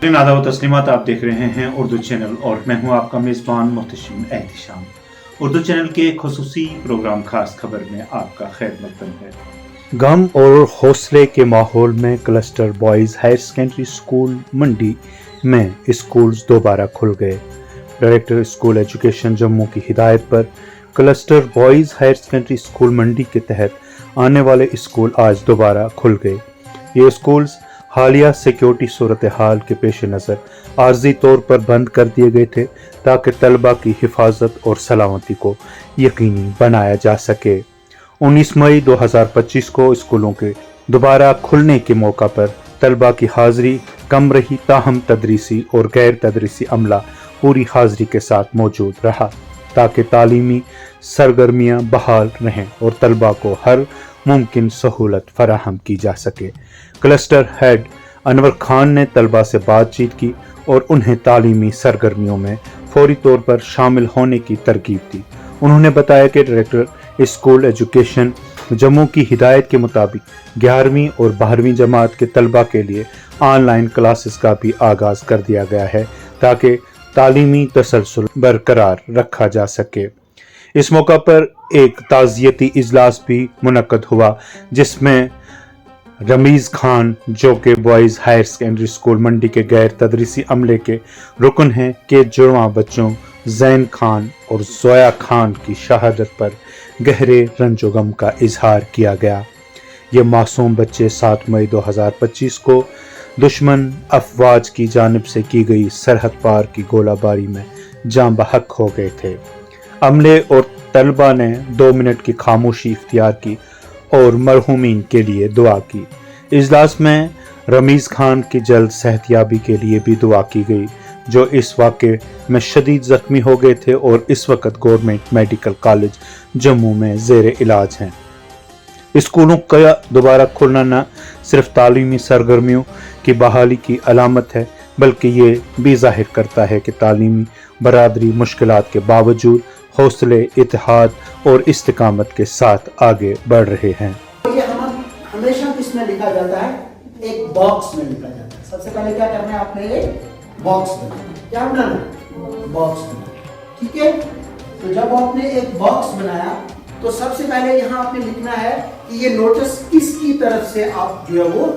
नादा व तस्लीमात, आप देख रहे हैं उर्दू चैनल और मैं हूं आपका मेज़बान मोहतशिम एहतिशाम। उर्दू चैनल के खुसूसी प्रोग्राम खास खबर में आपका खैर मकदम है। गम और हौसले के माहौल में cluster boys higher secondary school Mandi में स्कूल्स दोबारा खुल गए। डायरेक्टर स्कूल एजुकेशन जम्मू की हिदायत पर cluster boys higher secondary school Mandi के तहत आने वाले स्कूल आज दोबारा खुल गए। ये स्कूल्स हालिया सिक्योरिटी सूरत हाल के पेश नज़र आर्जी तौर पर बंद कर दिए गए थे ताकि तलबा की हिफाजत और सलामती को यकीनी बनाया जा सके। 19 मई 2025 को स्कूलों के दोबारा खुलने के मौका पर तलबा की हाजिरी कम रही, ताहम तदरीसी और गैर तदरीसी अमला पूरी हाजिरी के साथ मौजूद रहा ताकि तालीमी सरगर्मियाँ बहाल रहें और तलबा को हर मुमकिन सहूलत फराहम की जा सके। क्लस्टर हेड अनवर खान ने तलबा से बातचीत की और उन्हें तालीमी सरगर्मियों में फौरी तौर पर शामिल होने की तरकीब दी। उन्होंने बताया कि डायरेक्टर स्कूल एजुकेशन जम्मू की हिदायत के मुताबिक 11वीं और 12वीं जमात के तलबा के लिए ऑनलाइन क्लासेस का भी आगाज़ कर दिया गया है ताकि तालीमी तसलसल बरकरार रखा जा सके। इस मौका पर एक ताज़ियती इजलास भी मुनक्कद हुआ जिसमें रमीज़ खान, जो कि boys higher secondary school Mandi के गैर तदरीसी अमले के रुकन हैं, के जुड़वा बच्चों जैन खान और जोया खान की शहादत पर गहरे रंजो गम का इजहार किया गया। ये मासूम बच्चे 7 मई 2025 को दुश्मन अफवाज की जानिब से की गई सरहद पार की गोलाबारी में जान बहक हो गए थे। अमले और तलबा ने 2 मिनट की खामोशी इख्तियार की और मरहूमीन के लिए दुआ की। इजलास में रमीज़ खान की जल्द सेहतयाबी के लिए भी दुआ की गई, जो इस वाक़े में शदीद ज़ख्मी हो गए थे और इस वक्त गवर्नमेंट मेडिकल कॉलेज जम्मू में ज़ेर इलाज हैं। स्कूलों का दोबारा खुलना न सिर्फ तालीमी सरगर्मियों की बहाली की अलामत है, बल्कि ये भी ज़ाहिर करता है कि तालीमी बरादरी मुश्किलात के बावजूद हौसले, इत्तेहाद और इस्तिकामत के साथ आगे बढ़ रहे हैं। ये हमेशा किसमें लिखा जाता है? एक बॉक्स में लिखा जाता है। सबसे पहले क्या करना है आपने? एक बॉक्स बनाना। क्या बनाना? बॉक्स बनाना। ठीक है, तो जब आपने एक बॉक्स बनाया तो सबसे पहले यहाँ आपने लिखना है कि ये नोटिस किसकी तरफ से आप जो है वो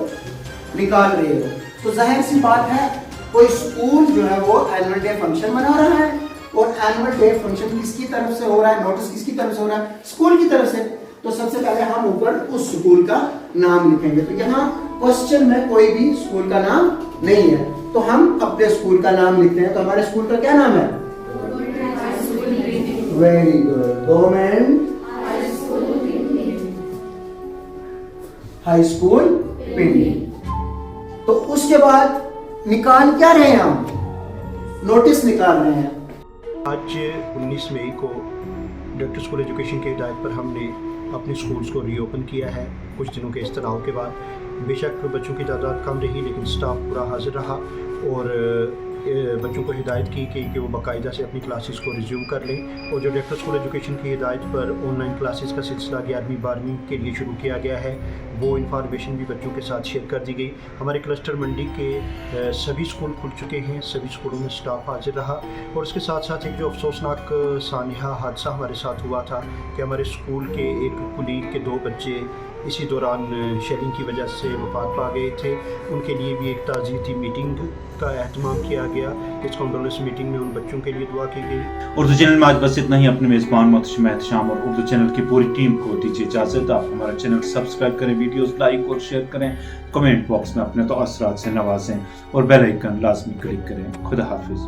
निकाल रहे हो। तो जाहिर सी बात है, कोई स्कूल जो है वो एनुअल डे फंक्शन मना रहा है और एनुअल डे फंक्शन किसकी तरफ से हो रहा है? नोटिस किसकी तरफ से हो रहा है? स्कूल की तरफ से। तो सबसे पहले हम ऊपर उस स्कूल का नाम लिखेंगे। तो यहाँ क्वेश्चन में कोई भी स्कूल का नाम नहीं है, तो हम अपने स्कूल का नाम लिखते हैं। तो हमारे स्कूल का क्या नाम है? Very good, government high school Pindi. तो उसके बाद निकाल क्या रहे हैं हम? नोटिस निकाल रहे हैं। आज 19 मई को डायरेक्टर स्कूल एजुकेशन की हिदायत पर हमने अपने स्कूल्स को रीओपन किया है कुछ दिनों के इस्तराव के बाद। बेशक बच्चों की तादाद कम रही, लेकिन स्टाफ पूरा हाजिर रहा और बच्चों को हिदायत की कि वो बाकायदा से अपनी क्लासेस को रिज्यूम कर लें। और जो डायरेक्टर स्कूल एजुकेशन की हिदायत पर ऑनलाइन क्लासेस का सिलसिला 11वीं 12वीं के लिए शुरू किया गया है, वो इन्फॉर्मेशन भी बच्चों के साथ शेयर कर दी गई। हमारे क्लस्टर मंडी के सभी स्कूल खुल चुके हैं, सभी स्कूलों में स्टाफ हाजिर रहा। और उसके साथ साथ एक जो अफसोसनाक सानहा हादसा हमारे साथ हुआ था कि हमारे स्कूल के एक कुलीग के 2 बच्चे इसी दौरान शेलिंग की वजह से वफात पा गए थे। उनके लिए भी एक ताज़ियती मीटिंग का एहतमाम किया गया। इस कॉन्डोलेंस मीटिंग में उन बच्चों के लिए दुआ की गई। उर्दू चैनल में आज बस इतना ही। अपने मेज़बान मोहतशिम एहतिशाम और उर्दू चैनल की पूरी टीम को दीजिए इजाज़त। आप हमारा चैनल सब्सक्राइब करें, वीडियोस लाइक और शेयर करें, कमेंट बॉक्स में अपने तअस्सुरात से नवाजें और बेल आइकन लाजमी क्लिक करें। खुदा हाफिज़।